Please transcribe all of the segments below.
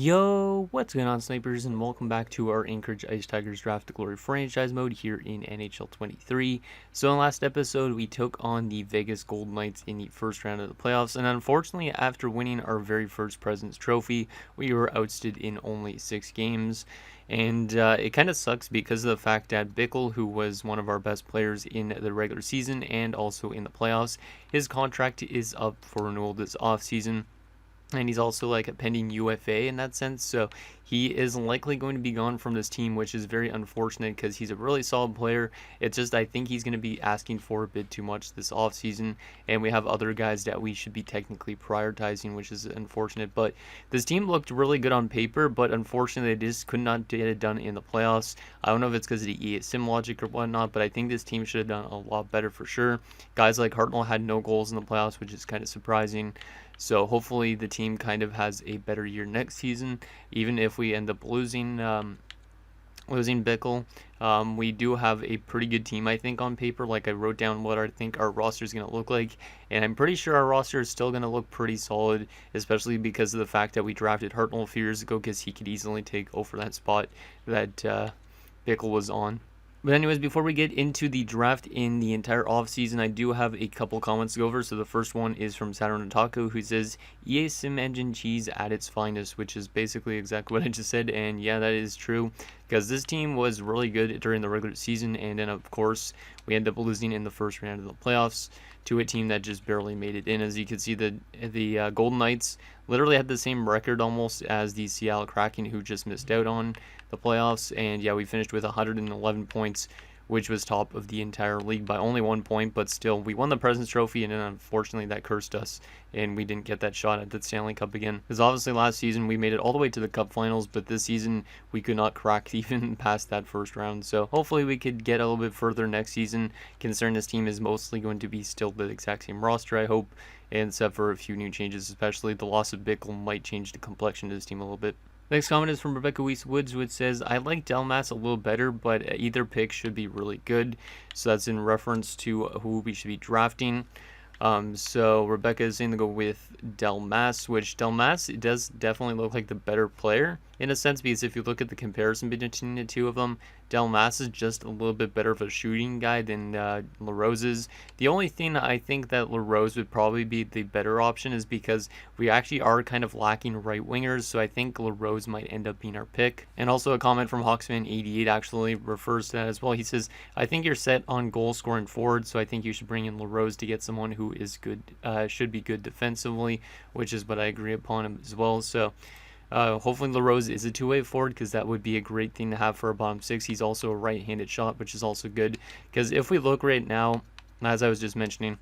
Yo, what's going on, snipers, and welcome back to our Anchorage Ice Tigers Draft to Glory franchise mode here in NHL 23. So in the last episode, we took on the Vegas Golden Knights in the first round of the playoffs, and unfortunately, after winning our very first President's Trophy, we were ousted in only 6 games. And it kind of sucks because of the fact that Bickle, who was one of our best players in the regular season and also in the playoffs, his contract is up for renewal this offseason. And he's also like a pending UFA in that sense, so he is likely going to be gone from this team, which is very unfortunate because he's a really solid player. It's just I think he's going to be asking for a bit too much this offseason, and we have other guys that we should be technically prioritizing, which is unfortunate. But this team looked really good on paper, but unfortunately they just could not get it done in the playoffs. I don't know if it's because of the EA sim logic or whatnot, but I think this team should have done a lot better for sure. Guys like Hartnell had no goals in the playoffs, which is kind of surprising. So hopefully the team kind of has a better year next season, even if we end up losing Bickle. We do have a pretty good team, I think, on paper. Like, I wrote down what I think our roster is going to look like, and I'm pretty sure our roster is still going to look pretty solid, especially because of the fact that we drafted Hartnell a few years ago, because he could easily take over that spot that Bickle was on. But anyways, before we get into the draft in the entire offseason, I do have a couple comments to go over. So the first one is from Saturn Otaku, who says, EA Sim Engine cheese at its finest, which is basically exactly what I just said. And yeah, that is true, because this team was really good during the regular season. And then, of course, we ended up losing in the first round of the playoffs to a team that just barely made it in. As you can see, the Golden Knights literally had the same record almost as the Seattle Kraken, who just missed out on the playoffs. And yeah, we finished with 111 points, which was top of the entire league by only 1 point, but still we won the President's Trophy, and then unfortunately that cursed us and we didn't get that shot at the Stanley Cup again, because obviously last season we made it all the way to the Cup finals, but this season we could not crack even past that first round. So hopefully we could get a little bit further next season, considering this team is mostly going to be still the exact same roster, I hope, and except for a few new changes, especially the loss of Bickle might change the complexion of this team a little bit. Next comment is from Rebecca Weiss Woods, which says, I like Delmas a little better, but either pick should be really good. So that's in reference to who we should be drafting. So Rebecca is saying to go with Delmas, which Delmas does definitely look like the better player in a sense, because if you look at the comparison between the two of them, Delmas is just a little bit better of a shooting guy than LaRose is. The only thing I think that LaRose would probably be the better option is because we actually are kind of lacking right wingers, so I think LaRose might end up being our pick. And also a comment from Hawksman88 actually refers to that as well. He says, I think you're set on goal scoring forward, so I think you should bring in LaRose to get someone who is good, should be good defensively, which is what I agree upon as well. So hopefully LaRose is a two-way forward, because that would be a great thing to have for our bottom six. He's also a right-handed shot, which is also good, because if we look right now, as I was just mentioning,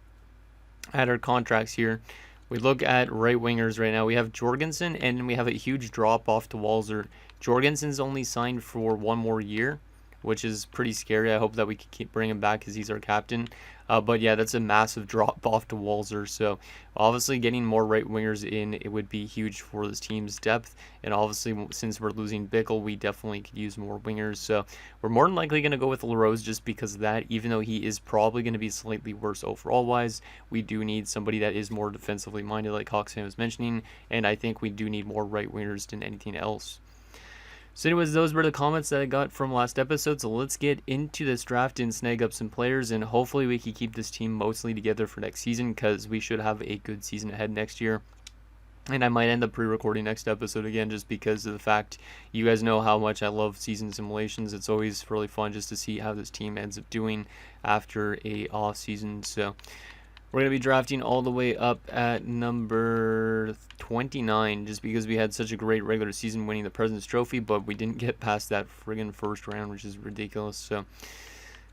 at our contracts here, we look at right wingers right now. We have Jorgensen, and we have a huge drop off to Walzer. Jorgensen's only signed for 1 more year, which is pretty scary. I hope that we can keep bringing him back because he's our captain. But yeah, that's a massive drop off to Walzer. So obviously getting more right wingers in, it would be huge for this team's depth. And obviously since we're losing Bickle, we definitely could use more wingers. So we're more than likely going to go with LaRose just because of that. Even though he is probably going to be slightly worse overall wise, we do need somebody that is more defensively minded, like Hawksman was mentioning. And I think we do need more right wingers than anything else. So anyways, those were the comments that I got from last episode, so let's get into this draft and snag up some players, and hopefully we can keep this team mostly together for next season, because we should have a good season ahead next year. And I might end up pre-recording next episode again, just because of the fact you guys know how much I love season simulations. It's always really fun just to see how this team ends up doing after a off season. So we're going to be drafting all the way up at number 29, just because we had such a great regular season winning the President's Trophy, but we didn't get past that friggin' first round, which is ridiculous. So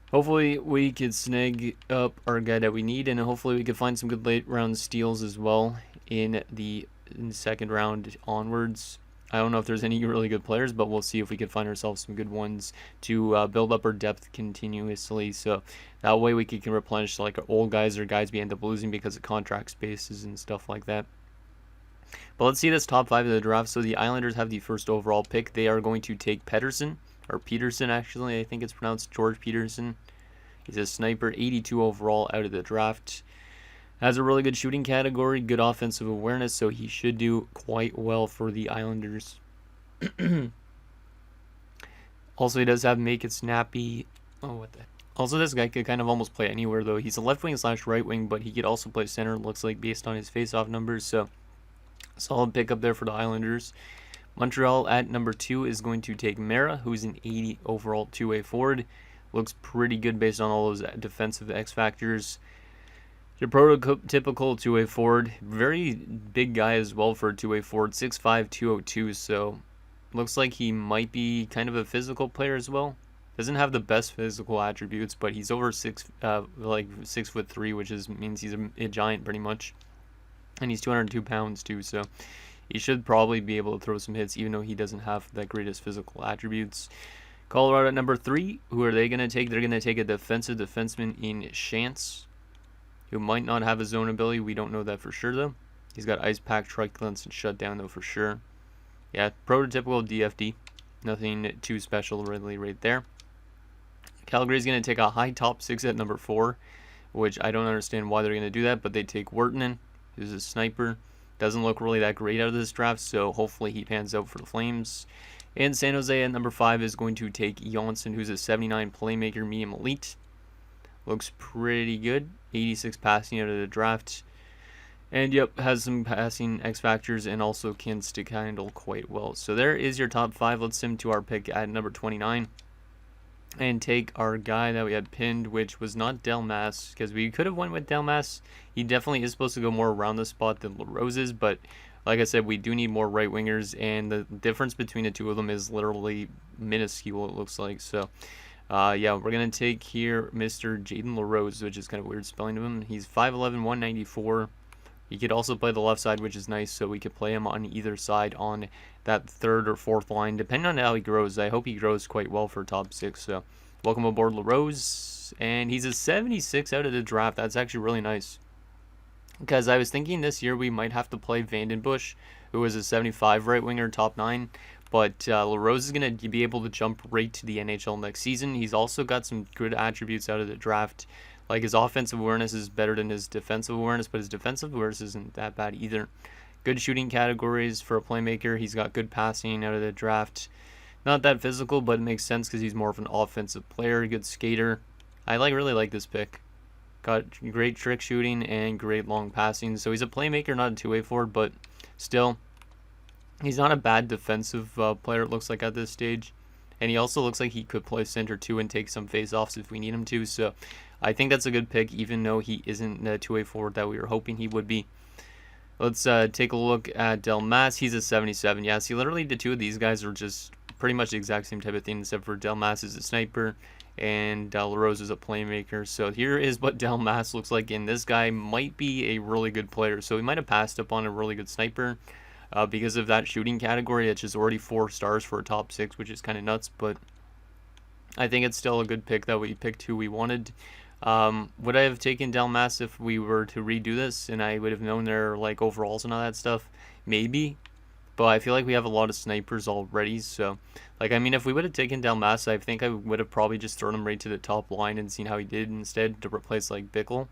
hopefully we could snag up our guy that we need, and hopefully we could find some good late round steals as well in the second round onwards. I don't know if there's any really good players, but we'll see if we can find ourselves some good ones to build up our depth continuously. So that way we can replenish like our old guys or guys we end up losing because of contract spaces and stuff like that. But let's see this top 5 of the draft. So the Islanders have the first overall pick. They are going to take Peterson actually. I think it's pronounced George Peterson. He's a sniper, 82 overall out of the draft. Has a really good shooting category, good offensive awareness, so he should do quite well for the Islanders. Also, he does have make it snappy. Oh, what the? Also, this guy could kind of almost play anywhere, though. He's a left wing / right wing, but he could also play center, it looks like, based on his face-off numbers. So, solid pickup there for the Islanders. Montreal at number 2 is going to take Mara, who's an 80 overall two-way forward. Looks pretty good based on all those defensive X factors. Your prototypical two-way forward. Very big guy as well for a two-way forward. 6'5", 202, so looks like he might be kind of a physical player as well. Doesn't have the best physical attributes, but he's over 6'3", which means he's a giant pretty much. And he's 202 pounds too, so he should probably be able to throw some hits, even though he doesn't have the greatest physical attributes. Colorado at number 3. Who are they going to take? They're going to take a defensive defenseman in Chance, who might not have a zone ability. We don't know that for sure, though. He's got Ice Pack, Truculence, and Shutdown, though, for sure. Yeah, prototypical DFD. Nothing too special, really, right there. Calgary's going to take a high top 6 at number 4, which I don't understand why they're going to do that, but they take Wirtanen, who's a sniper. Doesn't look really that great out of this draft, so hopefully he pans out for the Flames. And San Jose at number 5 is going to take Johnson, who's a 79 playmaker, medium elite. Looks pretty good. 86 passing out of the draft. And yep, has some passing X factors and also can stick handle quite well. So there is your top 5. Let's sim to our pick at number 29. And take our guy that we had pinned, which was not Delmas, because we could have went with Delmas. He definitely is supposed to go more around the spot than LaRose is, but like I said, we do need more right wingers, and the difference between the two of them is literally minuscule, it looks like. So yeah, we're going to take here Mr. Jaden LaRose, which is kind of weird spelling of him. He's 5'11", 194. He could also play the left side, which is nice, so we could play him on either side on that third or fourth line, depending on how he grows. I hope he grows quite well for top 6, so welcome aboard, LaRose. And he's a 76 out of the draft. That's actually really nice, because I was thinking this year we might have to play Vandenbush, who is a 75 right winger, top 9. But LaRose is going to be able to jump right to the NHL next season. He's also got some good attributes out of the draft. Like, his offensive awareness is better than his defensive awareness, but his defensive awareness isn't that bad either. Good shooting categories for a playmaker. He's got good passing out of the draft. Not that physical, but it makes sense because he's more of an offensive player. Good skater. I really like this pick. Got great trick shooting and great long passing. So he's a playmaker, not a two-way forward, but still, he's not a bad defensive player, it looks like, at this stage. And he also looks like he could play center too and take some face-offs if we need him to. So I think that's a good pick, even though he isn't the two-way forward that we were hoping he would be. Let's take a look at Delmas. He's a 77. Yeah, see, literally the two of these guys are just pretty much the exact same type of thing, except for Delmas is a sniper and LaRose is a playmaker. So here is what Delmas looks like, and this guy might be a really good player. So he might have passed up on a really good sniper because of that shooting category. It's just already 4 stars for a top 6, which is kind of nuts, but I think it's still a good pick that we picked who we wanted. Would I have taken Delmas if we were to redo this and I would have known their like overalls and all that stuff? Maybe. But I feel like we have a lot of snipers already, so like, I mean, if we would have taken Delmas, I think I would have probably just thrown him right to the top line and seen how he did instead to replace like Bickle.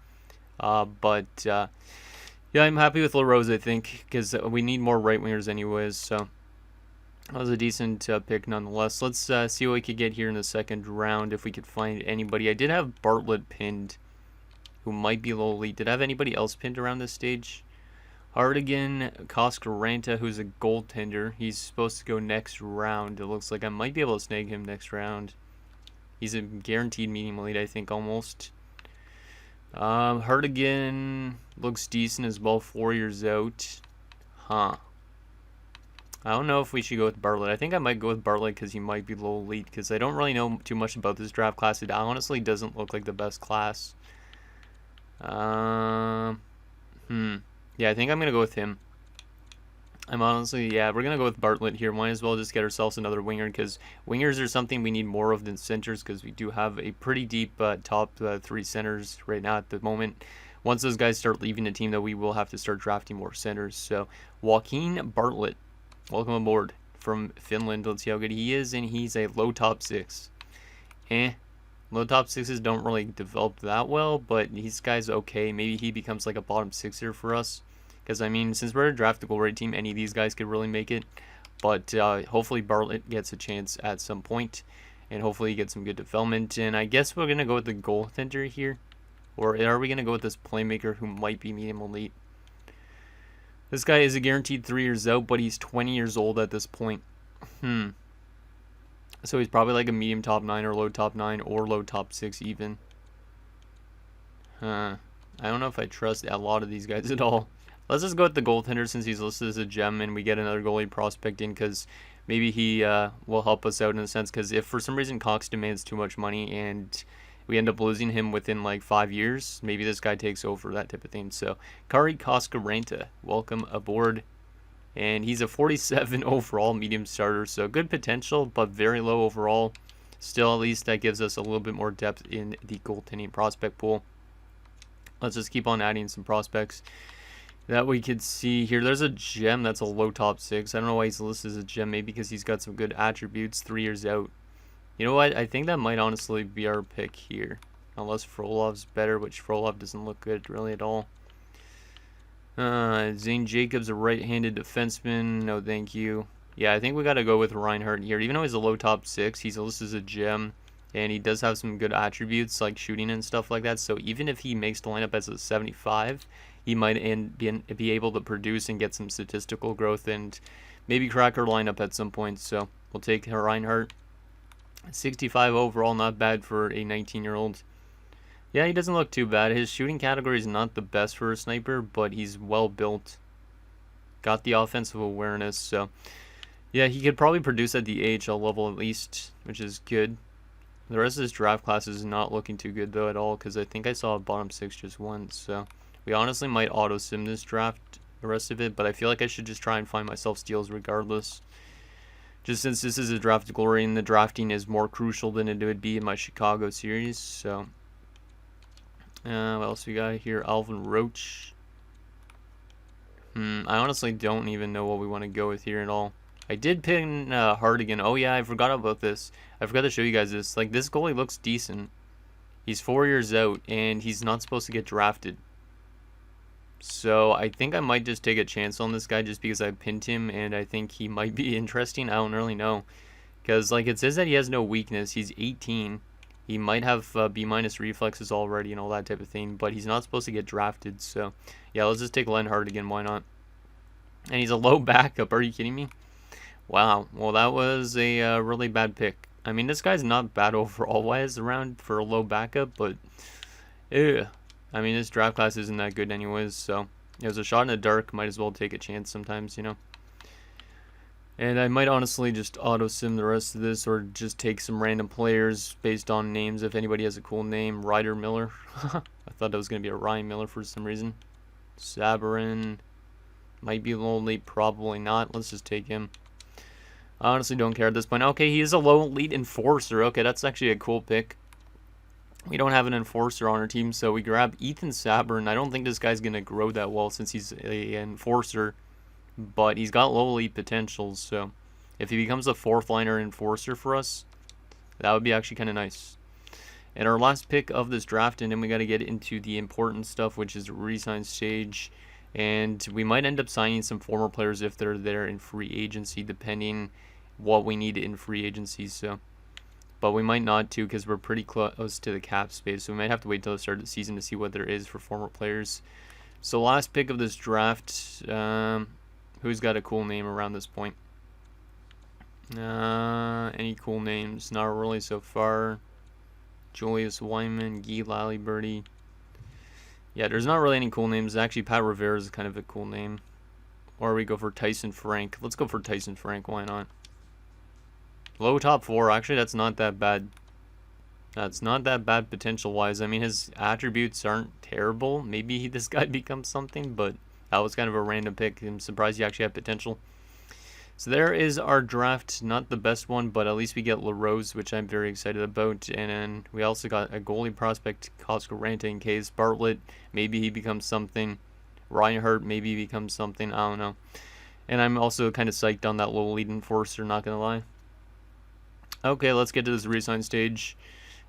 Yeah, I'm happy with LaRose, I think, because we need more right wingers anyways. So that was a decent pick nonetheless. Let's see what we could get here in the second round if we could find anybody. I did have Bartlett pinned, who might be low elite. Did I have anybody else pinned around this stage? Hardigan Koskaranta, who's a goaltender. He's supposed to go next round. It looks like I might be able to snag him next round. He's a guaranteed medium elite, I think, almost. Hardigan looks decent as well, 4 years out. Huh. I don't know if we should go with Bartlett. I think I might go with Bartlett because he might be low elite, because I don't really know too much about this draft class. It honestly doesn't look like the best class. Yeah, I think I'm going to go with him. We're going to go with Bartlett here. Might as well just get ourselves another winger, because wingers are something we need more of than centers, because we do have a pretty deep top 3 centers right now at the moment. Once those guys start leaving the team, though, we will have to start drafting more centers. So, Joaquin Bartlett, welcome aboard from Finland. Let's see how good he is, and he's a low top 6. Low top 6s don't really develop that well, but this guy's okay. Maybe he becomes like a bottom 6er for us. Because, I mean, since we're a draftable right team, any of these guys could really make it. But hopefully Bartlett gets a chance at some point, and hopefully he gets some good development. And I guess we're going to go with the goaltender here. Or are we going to go with this playmaker who might be medium elite? This guy is a guaranteed 3 years out, but he's 20 years old at this point. So he's probably like a medium top 9 or low top 9 or low top 6 even. I don't know if I trust a lot of these guys at all. Let's just go with the goaltender since he's listed as a gem and we get another goalie prospect in, because maybe he will help us out in a sense, because if for some reason Cox demands too much money and we end up losing him within like 5 years, maybe this guy takes over, that type of thing. So Kari Koskaranta, welcome aboard. And he's a 47 overall medium starter, so good potential, but very low overall. Still, at least that gives us a little bit more depth in the goaltending prospect pool. Let's just keep on adding some prospects that we could see here. There's a gem that's a low top 6. I don't know why he's listed as a gem, maybe because he's got some good attributes, 3 years out. You know what? I think that might honestly be our pick here. Unless Frolov's better, which Frolov doesn't look good really at all. Zane Jacobs, a right-handed defenseman. No, thank you. Yeah, I think we got to go with Reinhardt here. Even though he's a low top 6, he's listed as a gem. And he does have some good attributes like shooting and stuff like that. So even if he makes the lineup as a 75, he might be able to produce and get some statistical growth and maybe crack our lineup at some point. So we'll take Reinhardt. 65 overall, not bad for a 19-year-old. Yeah, he doesn't look too bad. His shooting category is not the best for a sniper, but he's well built. Got the offensive awareness, so yeah, he could probably produce at the AHL level at least, which is good. The rest of this draft class is not looking too good though at all, because I think I saw a bottom 6 just once. So we honestly might auto sim this draft, the rest of it, but I feel like I should just try and find myself steals regardless. Just since this is a draft glory and the drafting is more crucial than it would be in my Chicago series. So what else we got here? Alvin Roach. I honestly don't even know what we want to go with here at all. I did pin Hardigan. Oh yeah, I forgot about this. I forgot to show you guys this. Like, this goalie looks decent. He's 4 years out and he's not supposed to get drafted. So I think I might just take a chance on this guy just because I pinned him and I think he might be interesting. I don't really know. Because like it says that he has no weakness. He's 18. He might have B- reflexes already and all that type of thing. But he's not supposed to get drafted. So yeah, let's just take Len Hardigan. Why not? And he's a low backup. Are you kidding me? Wow. Well, that was a really bad pick. I mean, this guy's not bad overall wise around for a low backup. But ew. I mean, this draft class isn't that good anyways, so it was a shot in the dark. Might as well take a chance sometimes, you know. And I might honestly just auto-sim the rest of this or just take some random players based on names if anybody has a cool name. Ryder Miller. I thought that was going to be a Ryan Miller for some reason. Sabarin. Might be lonely, probably not. Let's just take him. I honestly don't care at this point. Okay, he is a low elite enforcer. Okay, that's actually a cool pick. We don't have an enforcer on our team, so we grab Ethan Sabarin. I don't think this guy's going to grow that well since he's an enforcer, but he's got low elite potentials, so if he becomes a fourth liner enforcer for us, that would be actually kind of nice. And our last pick of this draft, and then we got to get into the important stuff, which is the re-sign stage. And we might end up signing some former players if they're there in free agency, depending what we need in free agency, so... But we might not too because we're pretty close to the cap space. So we might have to wait till the start of the season to see what there is for former players. So last pick of this draft. Who's got a cool name around this point? Any cool names? Not really so far. Julius Wyman, Guy Laliberte. Yeah, there's not really any cool names. Actually, Pat Rivera is kind of a cool name. Or we go for Tyson Frank. Let's go for Tyson Frank. Why not? Low top 4, actually, that's not that bad. That's not that bad potential-wise. I mean, his attributes aren't terrible. Maybe this guy becomes something, but that was kind of a random pick. I'm surprised he actually had potential. So there is our draft. Not the best one, but at least we get LaRose, which I'm very excited about. And then we also got a goalie prospect, Koskaranta, in case. Bartlett, maybe he becomes something. Reinhardt, maybe he becomes something. I don't know. And I'm also kind of psyched on that low lead enforcer, not going to lie. Okay, let's get to this re-sign stage.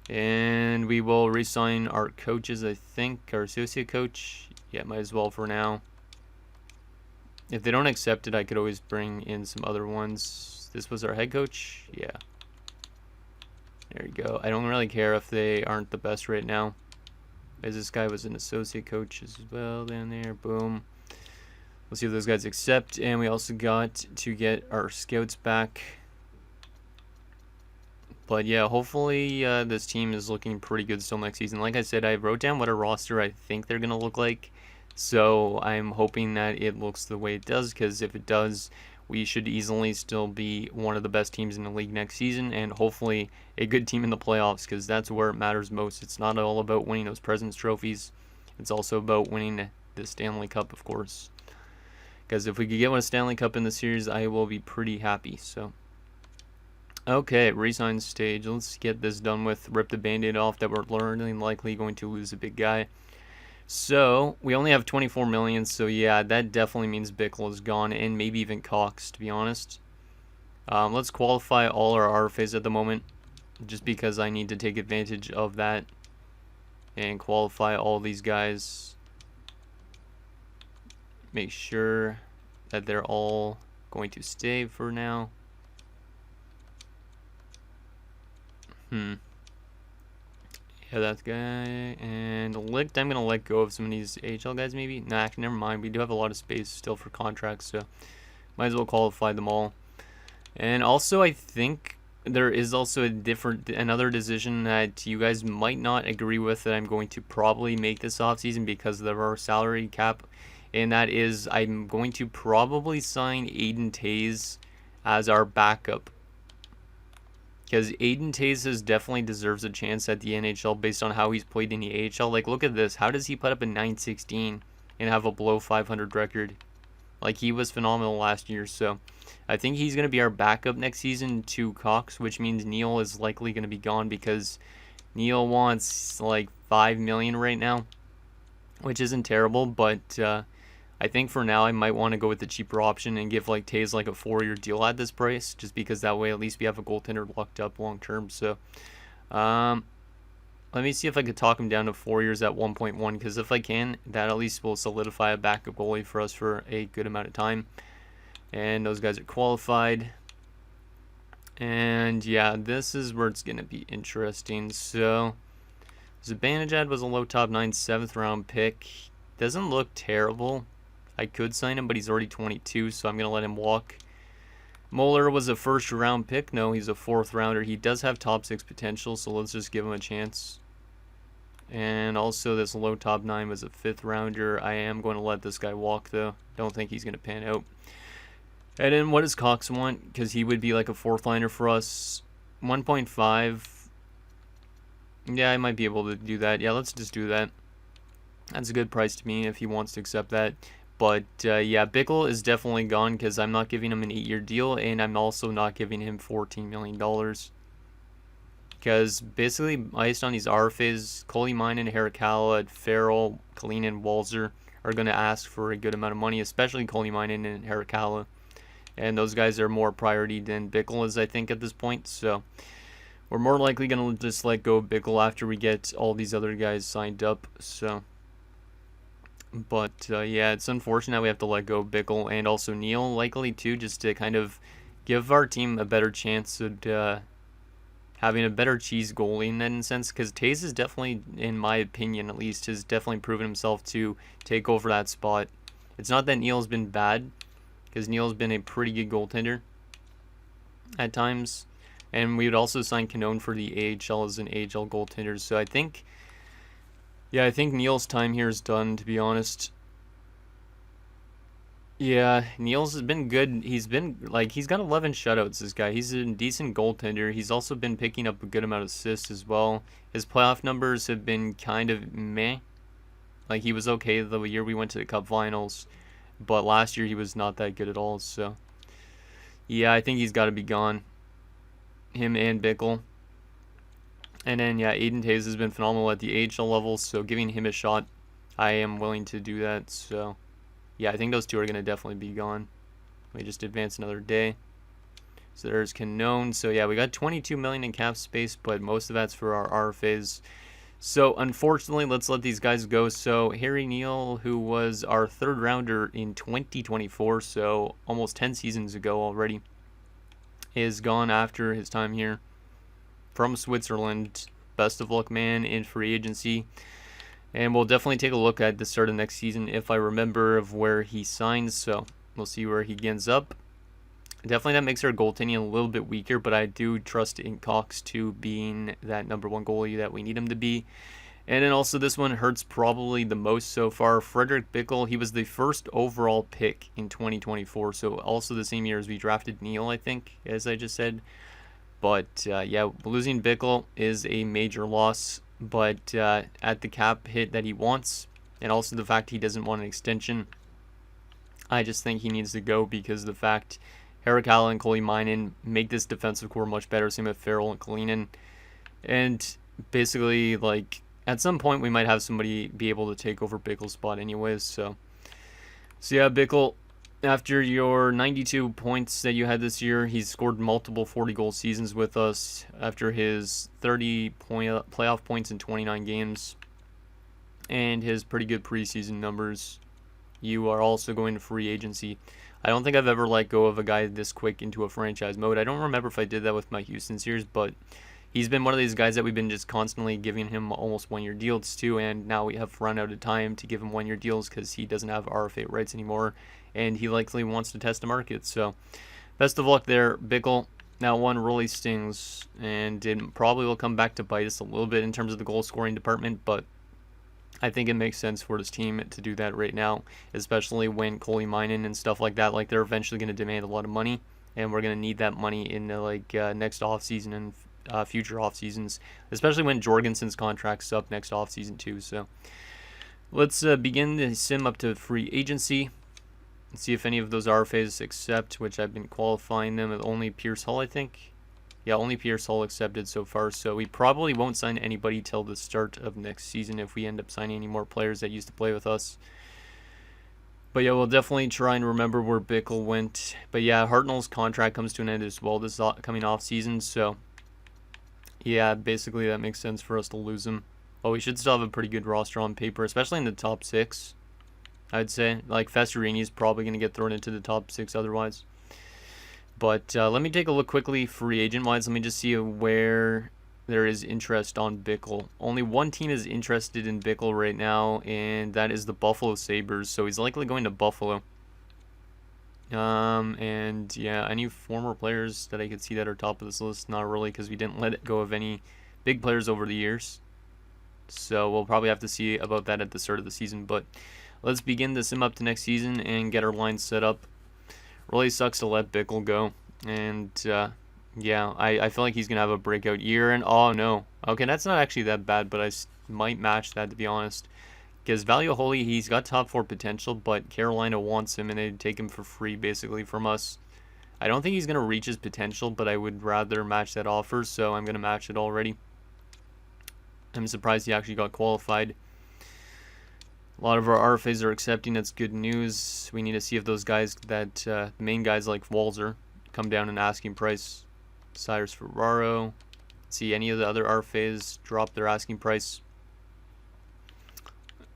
And we will re-sign our coaches, I think. Our associate coach. Yeah, might as well for now. If they don't accept it, I could always bring in some other ones. This was our head coach. Yeah. There you go. I don't really care if they aren't the best right now, as this guy was an associate coach as well down there. Boom. We'll see if those guys accept. And we also got to get our scouts back. But yeah, hopefully this team is looking pretty good still next season. Like I said, I wrote down what a roster I think they're going to look like. So I'm hoping that it looks the way it does, because if it does, we should easily still be one of the best teams in the league next season, and hopefully a good team in the playoffs, because that's where it matters most. It's not all about winning those President's trophies. It's also about winning the Stanley Cup, of course. Because if we could get one Stanley Cup in the series, I will be pretty happy. So, okay, resign stage. Let's get this done with. Rip the Band-Aid off that we're learning likely going to lose a big guy. So, we only have 24 million, so yeah, that definitely means Bickle is gone, and maybe even Cox, to be honest. Let's qualify all our RFAs at the moment, just because I need to take advantage of that and qualify all these guys. Make sure that they're all going to stay for now. Yeah, that guy. And I'm going to let go of some of these AHL guys maybe. Nah, actually, never mind. We do have a lot of space still for contracts, so might as well qualify them all. And also, I think there is also another decision that you guys might not agree with that I'm going to probably make this offseason because of our salary cap. And that is, I'm going to probably sign Aiden Tays as our backup. Because Aiden Tays definitely deserves a chance at the NHL based on how he's played in the AHL. Like, look at this. How does he put up a .916 and have a below 500 record? Like, he was phenomenal last year. So, I think he's going to be our backup next season to Cox, which means Neil is likely going to be gone because Neil wants, like, $5 million right now, which isn't terrible, but I think for now I might want to go with the cheaper option and give like Tays like a 4-year deal at this price, just because that way at least we have a goaltender locked up long term. So let me see if I could talk him down to 4 years at 1.1, because if I can, that at least will solidify a backup goalie for us for a good amount of time. And those guys are qualified. And yeah, this is where it's going to be interesting. So Zibanejad was a low top 9 7th round pick. Doesn't look terrible. I could sign him, but he's already 22, so I'm going to let him walk. Moeller was a 1st round pick. No, he's a 4th rounder. He does have top 6 potential, so let's just give him a chance. And also this low top 9 was a 5th rounder. I am going to let this guy walk, though. Don't think he's going to pan out. And then what does Cox want? Because he would be like a 4th liner for us. 1.5. Yeah, I might be able to do that. Yeah, let's just do that. That's a good price to me if he wants to accept that. But yeah, Bickle is definitely gone because I'm not giving him an 8-year deal, and I'm also not giving him $14 million. Because basically, based on these RFAs, Kolymainen, Herikala, Farrell, Kalinin, Walzer are going to ask for a good amount of money, especially Kolymainen and Herikala. And those guys are more priority than Bickle is, I think, at this point. So we're more likely going to just let go of Bickle after we get all these other guys signed up. So, but yeah, it's unfortunate we have to let go of Bickle and also Neil, likely too, just to kind of give our team a better chance at having a better cheese goalie in that sense. Because Tays is definitely, in my opinion at least, has definitely proven himself to take over that spot. It's not that Neil's been bad, because Neil's been a pretty good goaltender at times. And we would also sign Canone for the AHL as an AHL goaltender. So I think, yeah, I think Neil's time here is done, to be honest. Yeah, Neil's has been good. He's been, like, he's got 11 shutouts, this guy. He's a decent goaltender. He's also been picking up a good amount of assists as well. His playoff numbers have been kind of meh. Like, he was okay the year we went to the Cup Finals, but last year he was not that good at all. So, yeah, I think he's got to be gone. Him and Bickle. And then, yeah, Aiden Tays has been phenomenal at the AHL level, so giving him a shot, I am willing to do that. So, yeah, I think those two are going to definitely be gone. We just advance another day. So there's Canone. So, yeah, we got $22 million in cap space, but most of that's for our RFAs. So unfortunately, let's let these guys go. So Harry Neal, who was our third rounder in 2024, so almost 10 seasons ago already, is gone after his time here from Switzerland. Best of luck, man, in free agency. And we'll definitely take a look at the start of next season if I remember of where he signs. So we'll see where he ends up. Definitely that makes our goaltending a little bit weaker, but I do trust in Cox to being that number one goalie that we need him to be. And then also this one hurts probably the most so far. Frederick Bickle, he was the first overall pick in 2024, so also the same year as we drafted Neal, I think, as I just said. But yeah, losing Bickle is a major loss, but at the cap hit that he wants, and also the fact he doesn't want an extension, I just think he needs to go because of the fact Eric Allen and Coley Minen make this defensive core much better. Same with Farrell and Kalinin. And basically, like, at some point we might have somebody be able to take over Bickle's spot anyways. So yeah, Bickle, after your 92 points that you had this year, he's scored multiple 40-goal seasons with us after his 30 playoff points in 29 games and his pretty good preseason numbers. You are also going to free agency. I don't think I've ever let go of a guy this quick into a franchise mode. I don't remember if I did that with my Houston series, but he's been one of these guys that we've been just constantly giving him almost one-year deals to, and now we have run out of time to give him one-year deals because he doesn't have RFA rights anymore, and he likely wants to test the market. So best of luck there, Bickle. Now one really stings, and it probably will come back to bite us a little bit in terms of the goal scoring department, but I think it makes sense for this team to do that right now, especially when Coley Minen and stuff like that, like they're eventually going to demand a lot of money, and we're going to need that money in the next offseason and future off seasons, especially when Jorgensen's contract's up next off season too. So let's begin the sim up to free agency and see if any of those RFAs accept, which I've been qualifying them with only Pierce Hull, I think. Yeah, only Pierce Hull accepted so far, so we probably won't sign anybody till the start of next season if we end up signing any more players that used to play with us. But yeah, we'll definitely try and remember where Bickle went. But yeah, Hartnell's contract comes to an end as well this coming off season, so yeah, basically that makes sense for us to lose him. But we should still have a pretty good roster on paper, especially in the top 6, I'd say. Like, Festerini's probably going to get thrown into the top 6 otherwise. But let me take a look quickly free agent-wise. Let me just see where there is interest on Bickle. Only one team is interested in Bickle right now, and that is the Buffalo Sabres. So he's likely going to Buffalo. And yeah, any former players that I could see that are top of this list? Not really, because we didn't let go of any big players over the years. So we'll probably have to see about that at the start of the season. But let's begin the sim up to next season and get our lines set up. Really sucks to let Bickle go, and yeah, I feel like he's going to have a breakout year, and oh no. Okay, that's not actually that bad, but I might match that, to be honest, because Holy, he's got top 4 potential, but Carolina wants him, and they'd take him for free, basically, from us. I don't think he's going to reach his potential, but I would rather match that offer, so I'm going to match it already. I'm surprised he actually got qualified. A lot of our RFAs are accepting. That's good news. We need to see if those guys the main guys like Walzer come down in asking price. Cyrus Ferraro. See any of the other RFAs drop their asking price.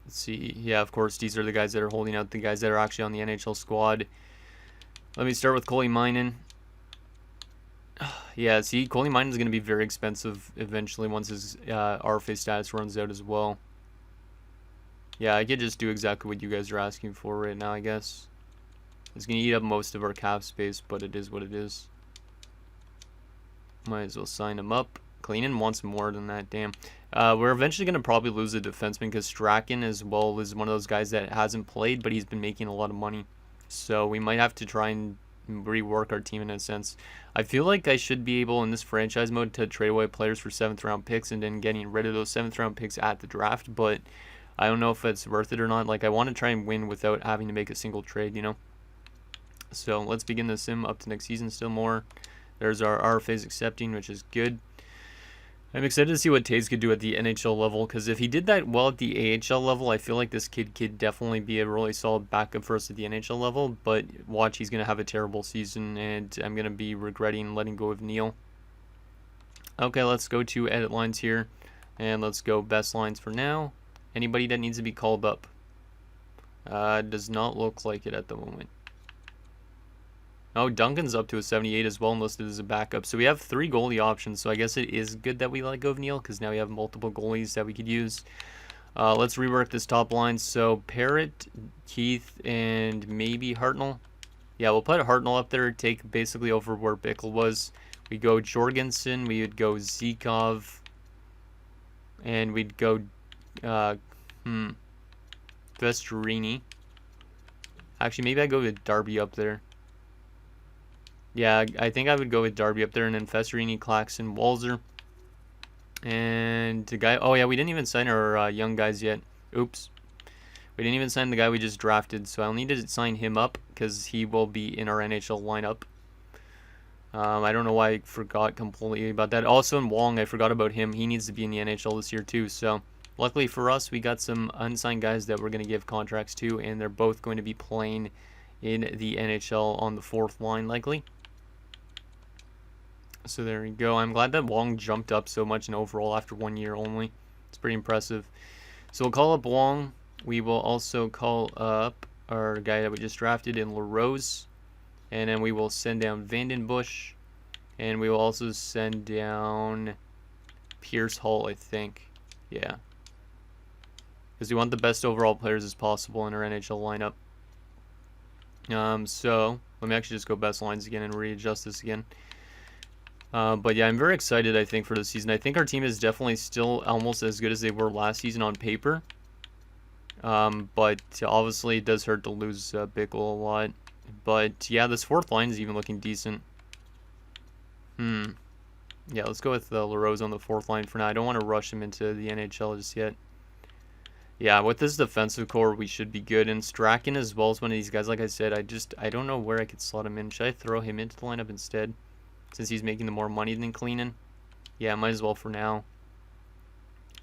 Let's see. Yeah, of course, these are the guys that are holding out, the guys that are actually on the NHL squad. Let me start with Coley Minen. Yeah, see, Coley Minen is going to be very expensive eventually once his RFA status runs out as well. Yeah, I could just do exactly what you guys are asking for right now, I guess. It's going to eat up most of our cap space, but it is what it is. Might as well sign him up. Kalinin wants more than that, damn. We're eventually going to probably lose a defenseman because Strachan as well is one of those guys that hasn't played, but he's been making a lot of money. So we might have to try and rework our team in a sense. I feel like I should be able in this franchise mode to trade away players for 7th round picks and then getting rid of those 7th round picks at the draft, but I don't know if it's worth it or not. Like, I want to try and win without having to make a single trade, you know? So let's begin the sim up to next season still more. There's our RFAs accepting, which is good. I'm excited to see what Taves could do at the NHL level, because if he did that well at the AHL level, I feel like this kid could definitely be a really solid backup for us at the NHL level, but watch, he's going to have a terrible season, and I'm going to be regretting letting go of Neal. Okay, let's go to edit lines here. And let's go best lines for now. Anybody that needs to be called up? Does not look like it at the moment. Oh, Duncan's up to a 78 as well and listed as a backup. So we have 3 goalie options. So I guess it is good that we let go of Neal because now we have multiple goalies that we could use. Let's rework this top line. So Parrott, Keith, and maybe Hartnell. Yeah, we'll put Hartnell up there, take basically over where Bickle was. We go Jorgensen, we would go Zikov, and we'd go Vestorini. Actually, maybe I go with Darby up there. Yeah, I think I would go with Darby up there, and then Vestorini, Claxon, Walzer. And the guy, oh yeah, we didn't even sign our young guys yet. Oops. We didn't even sign the guy we just drafted, so I'll need to sign him up because he will be in our NHL lineup. I don't know why I forgot completely about that. Also in Wong, I forgot about him. He needs to be in the NHL this year too. So luckily for us, we got some unsigned guys that we're going to give contracts to, and they're both going to be playing in the NHL on the 4th line likely. So there you go. I'm glad that Wong jumped up so much in overall after 1 year only. It's pretty impressive. So we'll call up Wong. We will also call up our guy that we just drafted in LaRose. And then we will send down Vandenbush. And we will also send down Pierce Hall, I think. Yeah. Because we want the best overall players as possible in our NHL lineup. So let me actually just go best lines again and readjust this again. But yeah, I'm very excited, I think, for the season. I think our team is definitely still almost as good as they were last season on paper. But obviously it does hurt to lose Bickle a lot. But yeah, this 4th line is even looking decent. Yeah, let's go with LaRose on the 4th line for now. I don't want to rush him into the NHL just yet. Yeah, with this defensive core, we should be good. And Strachan as well as one of these guys. Like I said, I don't know where I could slot him in. Should I throw him into the lineup instead? Since he's making the more money than Kalinin? Yeah, might as well for now.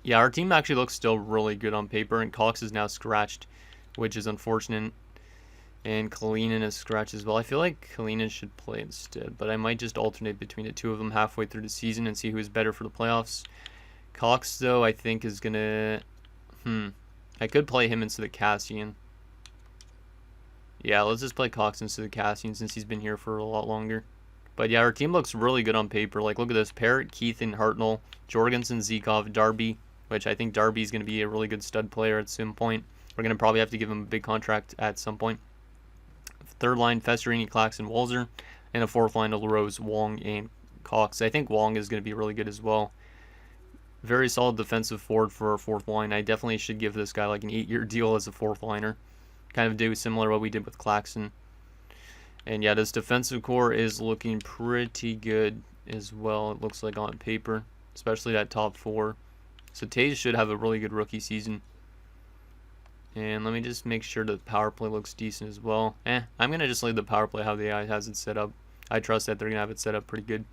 Yeah, our team actually looks still really good on paper, and Cox is now scratched, which is unfortunate. And Kalinin is scratched as well. I feel like Kalinin should play instead, but I might just alternate between the 2 of them halfway through the season and see who's better for the playoffs. Cox, though, I think is going to... I could play him instead of Cassian. Yeah, let's just play Cox instead of Cassian since he's been here for a lot longer. But yeah, our team looks really good on paper. Like, look at this. Parrott, Keith, and Hartnell, Jorgensen, Zikov, Darby, which I think Darby is going to be a really good stud player at some point. We're going to probably have to give him a big contract at some point. 3rd line, Vestorini, Claxon, Walzer, and a 4th line of LaRose, Wong, and Cox. I think Wong is going to be really good as well. Very solid defensive forward for our 4th line. I definitely should give this guy like an 8-year deal as a 4th liner. Kind of do similar to what we did with Claxon. And yeah, this defensive core is looking pretty good as well, it looks like on paper, especially that top 4. So Taze should have a really good rookie season. And let me just make sure the power play looks decent as well. I'm going to just leave the power play how the AI has it set up. I trust that they're going to have it set up pretty good.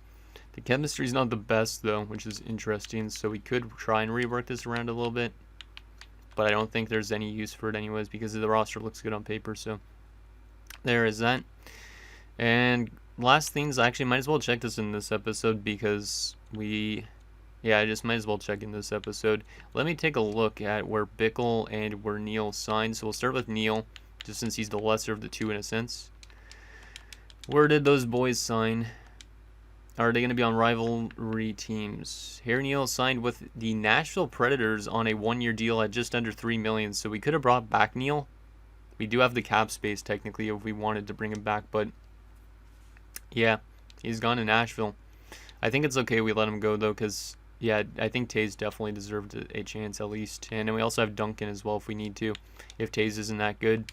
The chemistry is not the best, though, which is interesting. So we could try and rework this around a little bit. But I don't think there's any use for it anyways because the roster looks good on paper. So there is that. And last things, I actually might as well check this in this episode because I just might as well check in this episode. Let me take a look at where Bickle and where Neal signed. So we'll start with Neal, just since he's the lesser of the 2 in a sense. Where did those boys sign? Are they going to be on rivalry teams? Here Neal signed with the Nashville Predators on a 1-year deal at just under $3 million. So we could have brought back Neal. We do have the cap space technically if we wanted to bring him back, but yeah, he's gone to Nashville. I think it's okay we let him go though, because yeah, I think Taze definitely deserved a chance at least. And then we also have Duncan as well if we need to, if Taze isn't that good.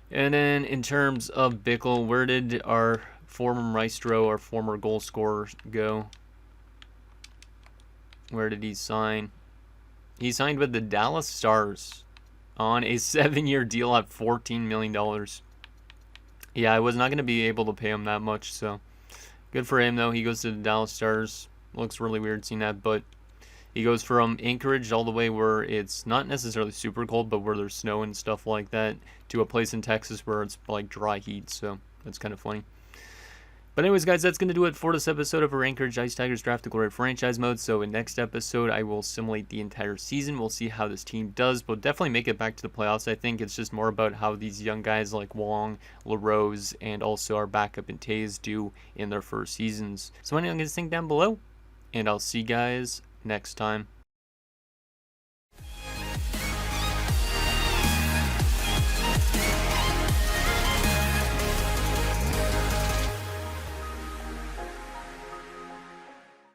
And then in terms of Bickle, where did our former maestro, our former goal scorer, go? Where did he sign? He signed with the Dallas Stars on a 7-year deal at $14 million. Yeah, I was not going to be able to pay him that much, so good for him, though. He goes to the Dallas Stars. Looks really weird seeing that, but he goes from Anchorage all the way where it's not necessarily super cold, but where there's snow and stuff like that, to a place in Texas where it's like dry heat, so that's kind of funny. But anyways, guys, that's going to do it for this episode of our Anchorage Ice Tigers Draft Declared Franchise Mode. So in next episode, I will simulate the entire season. We'll see how this team does. We'll definitely make it back to the playoffs. I think it's just more about how these young guys like Wong, LaRose, and also our backup in Taze do in their first seasons. So anyone can think down below, and I'll see you guys next time.